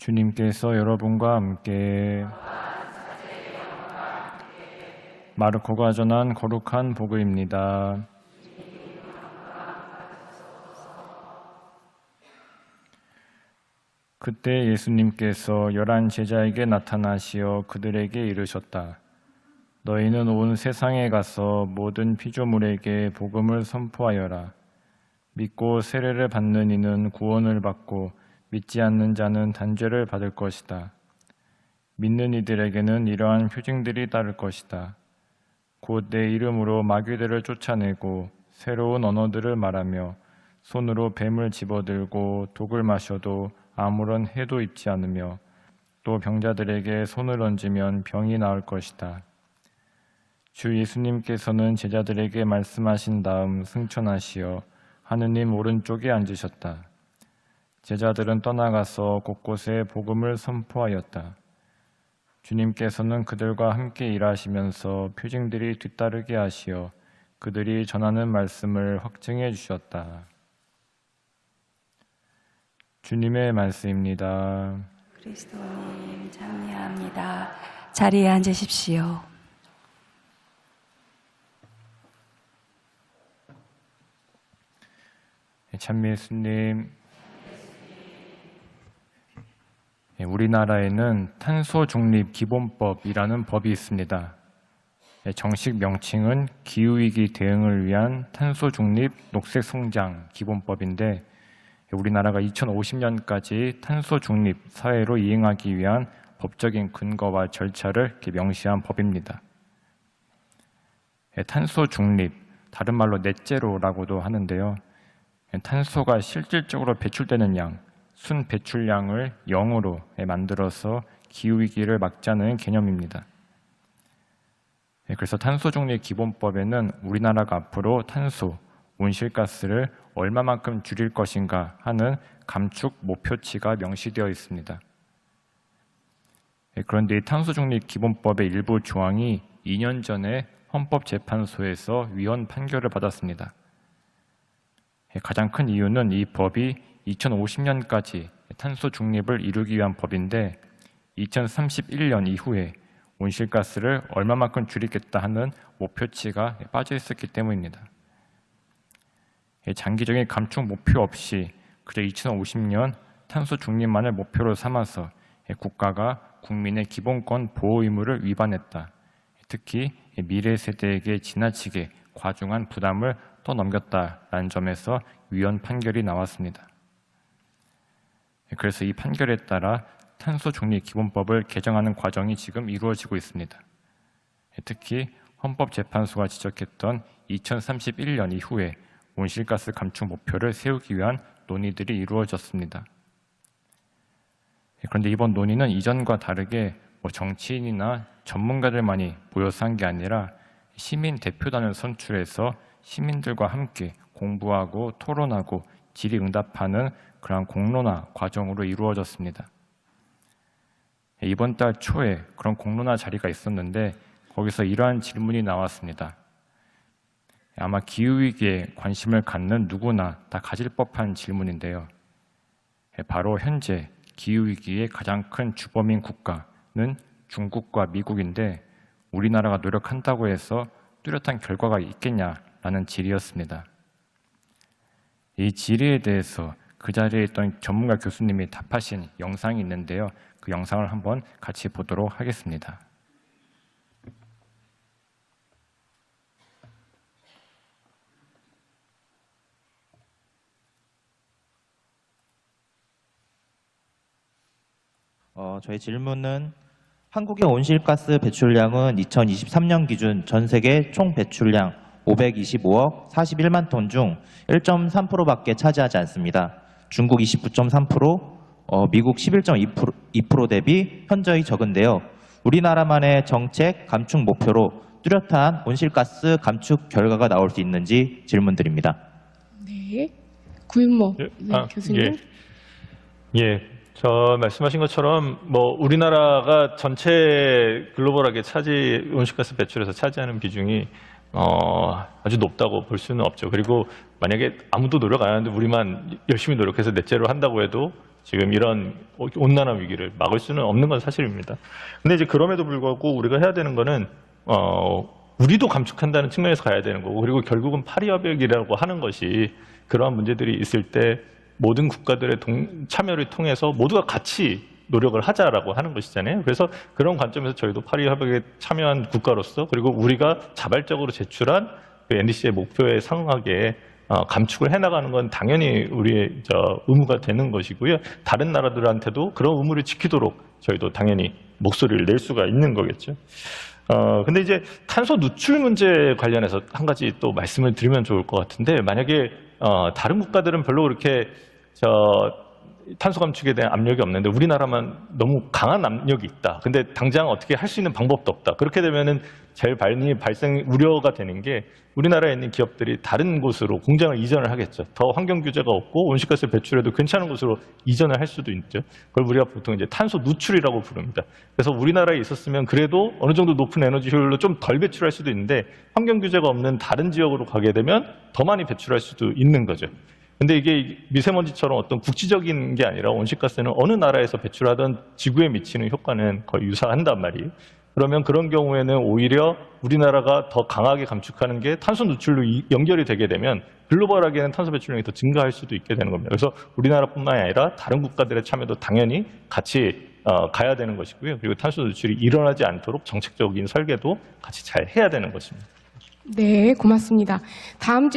주님께서 여러분과 함께 마르코가 전한 거룩한 복음입니다. 그때 예수님께서 11 제자에게 나타나시어 그들에게 이르셨다. 너희는 온 세상에 가서 모든 피조물에게 복음을 선포하여라. 믿고 세례를 받는 이는 구원을 받고 믿지 않는 자는 단죄를 받을 것이다. 믿는 이들에게는 이러한 표징들이 따를 것이다. 곧 내 이름으로 마귀들을 쫓아내고 새로운 언어들을 말하며 손으로 뱀을 집어들고 독을 마셔도 아무런 해도 입지 않으며 또 병자들에게 손을 얹으면 병이 나을 것이다. 주 예수님께서는 제자들에게 말씀하신 다음 승천하시어 하느님 오른쪽에 앉으셨다. 제자들은 떠나가서 곳곳에 복음을 선포하였다. 주님께서는 그들과 함께 일하시면서 표징들이 뒤따르게 하시어 그들이 전하는 말씀을 확증해 주셨다. 주님의 말씀입니다. 그리스도님 찬미합니다. 자리에 앉으십시오. 찬미 예수님, 우리나라에는 탄소 중립 기본법이라는 법이 있습니다. 정식 명칭은 기후위기 대응을 위한 탄소 중립 녹색 성장 기본법인데 우리나라가 2050년까지 탄소 중립 사회로 이행하기 위한 법적인 근거와 절차를 이렇게 명시한 법입니다. 탄소 중립, 다른 말로 넷제로라고도 하는데요. 탄소가 실질적으로 배출되는 양, 순 배출량을 0으로 만들어서 기후위기를 막자는 개념입니다. 그래서 탄소중립 기본법에는 우리나라가 앞으로 탄소, 온실가스를 얼마만큼 줄일 것인가 하는 감축 목표치가 명시되어 있습니다. 그런데 이 탄소중립 기본법의 일부 조항이 2년 전에 헌법재판소에서 위헌 판결을 받았습니다. 가장 큰 이유는 이 법이 2050년까지 탄소 중립을 이루기 위한 법인데 2031년 이후에 온실가스를 얼마만큼 줄이겠다 하는 목표치가 빠져 있었기 때문입니다. 장기적인 감축 목표 없이 그저 2050년 탄소 중립만을 목표로 삼아서 국가가 국민의 기본권 보호 의무를 위반했다. 특히 미래 세대에게 지나치게 과중한 부담을 떠넘겼다라는 점에서 위헌 판결이 나왔습니다. 그래서 이 판결에 따라 탄소 중립 기본법을 개정하는 과정이 지금 이루어지고 있습니다. 특히 헌법재판소가 지적했던 2031년 이후에 온실가스 감축 목표를 세우기 위한 논의들이 이루어졌습니다. 그런데 이번 논의는 이전과 다르게 정치인이나 전문가들만이 모여서 한 게 아니라 시민 대표단을 선출해서 시민들과 함께 공부하고 토론하고 질의응답하는 그러한 공론화 과정으로 이루어졌습니다. 이번 달 초에 그런 공론화 자리가 있었는데 거기서 이러한 질문이 나왔습니다. 아마 기후위기에 관심을 갖는 누구나 다 가질 법한 질문인데요. 바로 현재 기후위기의 가장 큰 주범인 국가는 중국과 미국인데 우리나라가 노력한다고 해서 뚜렷한 결과가 있겠냐라는 질의였습니다. 이 질의에 대해서 그 자리에 있던 전문가 교수님이 답하신 영상이 있는데요. 그 영상을 한번 같이 보도록 하겠습니다. 저희 질문은 한국의 온실가스 배출량은 2023년 기준 전 세계 총 배출량 525억 41만 톤 중 1.3%밖에 차지하지 않습니다. 중국 29.3%, 미국 11.2% 대비 현저히 적은데요. 우리나라만의 정책 감축 목표로 뚜렷한 온실가스 감축 결과가 나올 수 있는지 질문드립니다. 네, 구윤모 교수님. 저 말씀하신 것처럼 우리나라가 전체 글로벌하게 온실가스 배출에서 차지하는 비중이 아주 높다고 볼 수는 없죠. 그리고 만약에 아무도 노력 안 하는데 우리만 열심히 노력해서 넷제로 한다고 해도 지금 이런 온난화 위기를 막을 수는 없는 건 사실입니다. 근데 이제 그럼에도 불구하고 우리가 해야 되는 거는 우리도 감축한다는 측면에서 가야 되는 거고, 그리고 결국은 파리협약이라고 하는 것이 그러한 문제들이 있을 때 모든 국가들의 참여를 통해서 모두가 같이 노력을 하자라고 하는 것이잖아요. 그래서 그런 관점에서 저희도 파리협약에 참여한 국가로서, 그리고 우리가 자발적으로 제출한 그 NDC의 목표에 상응하게 감축을 해나가는 건 당연히 우리의 의무가 되는 것이고요. 다른 나라들한테도 그런 의무를 지키도록 저희도 당연히 목소리를 낼 수가 있는 거겠죠. 근데 이제 탄소 누출 문제 관련해서 한 가지 또 말씀을 드리면 좋을 것 같은데, 만약에 다른 국가들은 별로 그렇게 탄소 감축에 대한 압력이 없는데 우리나라만 너무 강한 압력이 있다. 근데 당장 어떻게 할 수 있는 방법도 없다. 그렇게 되면은 제일 발생 우려가 되는 게, 우리나라에 있는 기업들이 다른 곳으로 공장을 이전을 하겠죠. 더 환경 규제가 없고 온실가스 배출해도 괜찮은 곳으로 이전을 할 수도 있죠. 그걸 우리가 보통 이제 탄소 누출이라고 부릅니다. 그래서 우리나라에 있었으면 그래도 어느 정도 높은 에너지 효율로 좀 덜 배출할 수도 있는데, 환경 규제가 없는 다른 지역으로 가게 되면 더 많이 배출할 수도 있는 거죠. 근데 이게 미세먼지처럼 어떤 국지적인 게 아니라 온실가스는 어느 나라에서 배출하던 지구에 미치는 효과는 거의 유사한단 말이에요. 그러면 그런 경우에는 오히려 우리나라가 더 강하게 감축하는 게 탄소 누출로 연결이 되게 되면 글로벌하게는 탄소 배출량이 더 증가할 수도 있게 되는 겁니다. 그래서 우리나라뿐만이 아니라 다른 국가들의 참여도 당연히 같이 가야 되는 것이고요. 그리고 탄소 누출이 일어나지 않도록 정책적인 설계도 같이 잘 해야 되는 것입니다. 네, 고맙습니다. 다음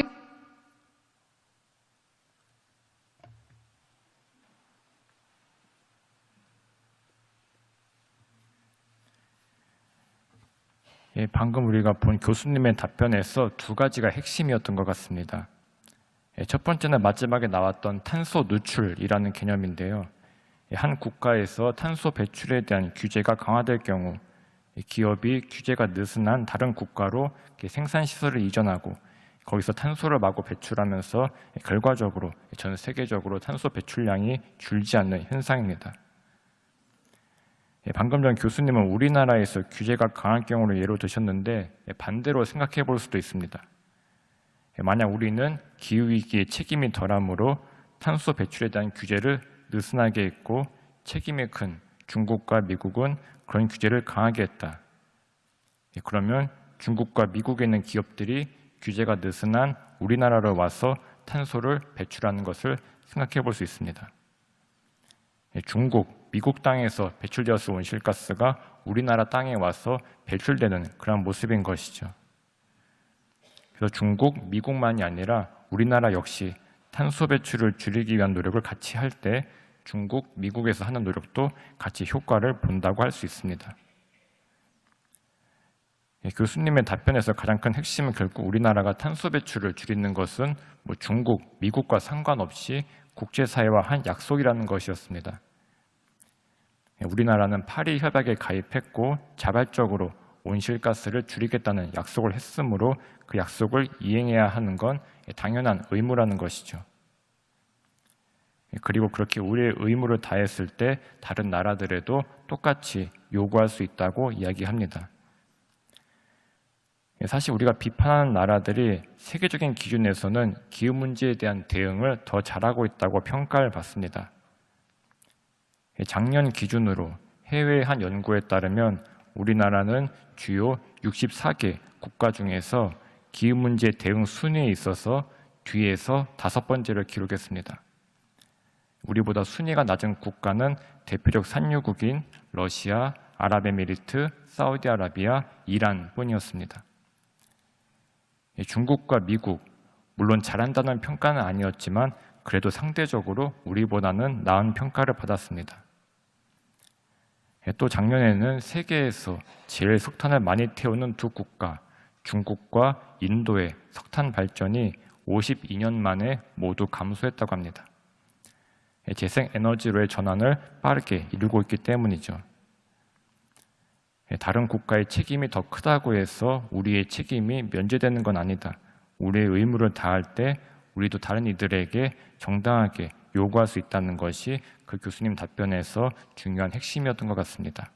예, 방금 우리가 본 교수님의 답변에서 두 가지가 핵심이었던 것 같습니다. 예, 첫 번째는 마지막에 나왔던 탄소 누출이라는 개념인데요. 예, 한 국가에서 탄소 배출에 대한 규제가 강화될 경우 기업이 규제가 느슨한 다른 국가로 생산 시설을 이전하고 거기서 탄소를 마구 배출하면서 결과적으로 전 세계적으로 탄소 배출량이 줄지 않는 현상입니다. 방금 전 교수님은 우리나라에서 규제가 강한 경우를 예로 드셨는데, 반대로 생각해 볼 수도 있습니다. 만약 우리는 기후위기에 책임이 덜하므로 탄소 배출에 대한 규제를 느슨하게 했고, 책임이 큰 중국과 미국은 그런 규제를 강하게 했다. 그러면 중국과 미국에 있는 기업들이 규제가 느슨한 우리나라로 와서 탄소를 배출하는 것을 생각해 볼 수 있습니다. 중국, 미국 땅에서 배출되었을 온실가스가 우리나라 땅에 와서 배출되는 그런 모습인 것이죠. 그래서 중국, 미국만이 아니라 우리나라 역시 탄소 배출을 줄이기 위한 노력을 같이 할 때 중국, 미국에서 하는 노력도 같이 효과를 본다고 할 수 있습니다. 교수님의 답변에서 가장 큰 핵심은 결국 우리나라가 탄소 배출을 줄이는 것은 중국, 미국과 상관없이 국제사회와 한 약속이라는 것이었습니다. 우리나라는 파리 협약에 가입했고 자발적으로 온실가스를 줄이겠다는 약속을 했으므로 그 약속을 이행해야 하는 건 당연한 의무라는 것이죠. 그리고 그렇게 우리의 의무를 다했을 때 다른 나라들에도 똑같이 요구할 수 있다고 이야기합니다. 사실 우리가 비판하는 나라들이 세계적인 기준에서는 기후 문제에 대한 대응을 더 잘하고 있다고 평가를 받습니다. 작년 기준으로 해외 한 연구에 따르면 우리나라는 주요 64개 국가 중에서 기후 문제 대응 순위에 있어서 뒤에서 5번째를 기록했습니다. 우리보다 순위가 낮은 국가는 대표적 산유국인 러시아, 아랍에미리트, 사우디아라비아, 이란 뿐이었습니다. 중국과 미국, 물론 잘한다는 평가는 아니었지만 그래도 상대적으로 우리보다는 나은 평가를 받았습니다. 또 작년에는 세계에서 제일 석탄을 많이 태우는 두 국가, 중국과 인도의 석탄 발전이 52년 만에 모두 감소했다고 합니다. 재생에너지로의 전환을 빠르게 이루고 있기 때문이죠. 다른 국가의 책임이 더 크다고 해서 우리의 책임이 면제되는 건 아니다. 우리의 의무를 다할 때 우리도 다른 이들에게 정당하게 요구할 수 있다는 것이 그 교수님 답변에서 중요한 핵심이었던 것 같습니다.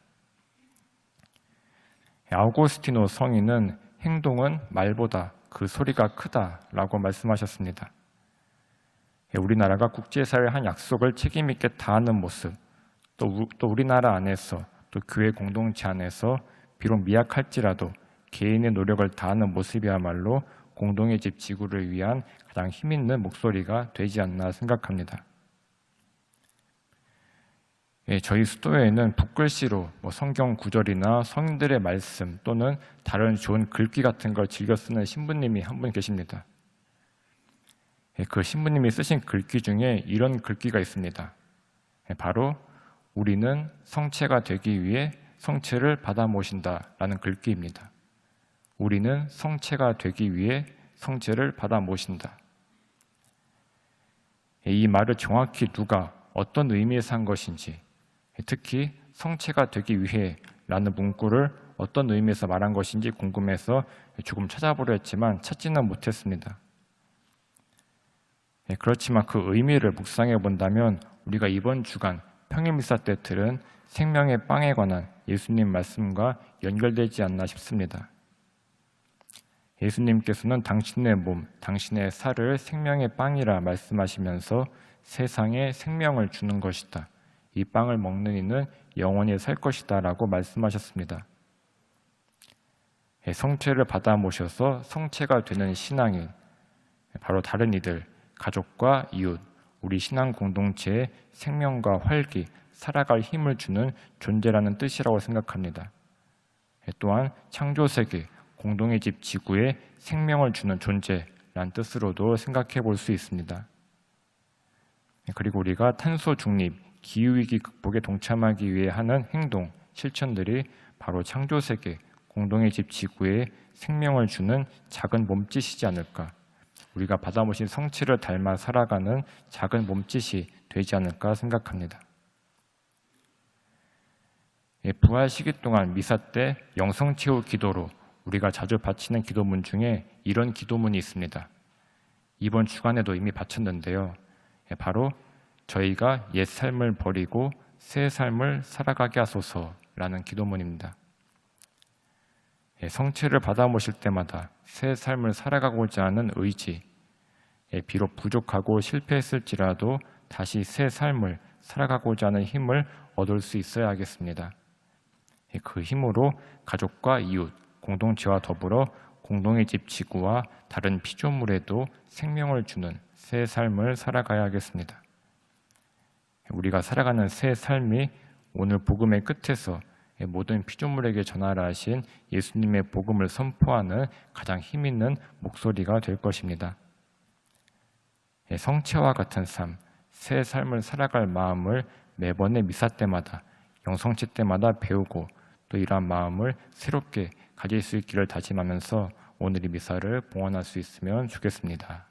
아우구스티노 성인은 행동은 말보다 그 소리가 크다라고 말씀하셨습니다. 우리나라가 국제사회의 한 약속을 책임 있게 다하는 모습, 또 우리나라 안에서 또 교회 공동체 안에서 비록 미약할지라도 개인의 노력을 다하는 모습이야말로 공동의 집 지구를 위한 가장 힘있는 목소리가 되지 않나 생각합니다. 저희 수도회에는 붓글씨로 성경 구절이나 성인들의 말씀 또는 다른 좋은 글귀 같은 걸 즐겨 쓰는 신부님이 한 분 계십니다. 그 신부님이 쓰신 글귀 중에 이런 글귀가 있습니다. 바로 우리는 성체가 되기 위해 성체를 받아 모신다라는 글귀입니다. 우리는 성체가 되기 위해 성체를 받아 모신다. 이 말을 정확히 누가 어떤 의미에서 한 것인지, 특히 성체가 되기 위해 라는 문구를 어떤 의미에서 말한 것인지 궁금해서 조금 찾아보려 했지만 찾지는 못했습니다. 그렇지만 그 의미를 묵상해 본다면 우리가 이번 주간 평일미사 때 들은 생명의 빵에 관한 예수님 말씀과 연결되지 않나 싶습니다. 예수님께서는 당신의 몸, 당신의 살을 생명의 빵이라 말씀하시면서 세상에 생명을 주는 것이다. 이 빵을 먹는 이는 영원히 살 것이다 라고 말씀하셨습니다. 성체를 받아 모셔서 성체가 되는 신앙인, 바로 다른 이들, 가족과 이웃, 우리 신앙 공동체에 생명과 활기, 살아갈 힘을 주는 존재라는 뜻이라고 생각합니다. 또한 창조세계, 공동의 집 지구에 생명을 주는 존재라는 뜻으로도 생각해 볼 수 있습니다. 그리고 우리가 탄소 중립, 기후위기 극복에 동참하기 위해 하는 행동, 실천들이 바로 창조세계, 공동의 집 지구에 생명을 주는 작은 몸짓이지 않을까, 우리가 받아보신 성체를 닮아 살아가는 작은 몸짓이 되지 않을까 생각합니다. 부활 시기 동안 미사 때 영성체후 기도로 우리가 자주 바치는 기도문 중에 이런 기도문이 있습니다. 이번 주간에도 이미 바쳤는데요. 바로 저희가 옛 삶을 버리고 새 삶을 살아가게 하소서라는 기도문입니다. 성체를 받아 모실 때마다 새 삶을 살아가고자 하는 의지, 비록 부족하고 실패했을지라도 다시 새 삶을 살아가고자 하는 힘을 얻을 수 있어야 하겠습니다. 그 힘으로 가족과 이웃, 공동체와 더불어 공동의 집 지구와 다른 피조물에도 생명을 주는 새 삶을 살아가야 하겠습니다. 우리가 살아가는 새 삶이 오늘 복음의 끝에서 모든 피조물에게 전하라 하신 예수님의 복음을 선포하는 가장 힘있는 목소리가 될 것입니다. 성체와 같은 삶, 새 삶을 살아갈 마음을 매번의 미사 때마다, 영성체 때마다 배우고 또 이러한 마음을 새롭게 가질 수 있기를 다짐하면서 오늘 이 미사를 봉헌할 수 있으면 좋겠습니다.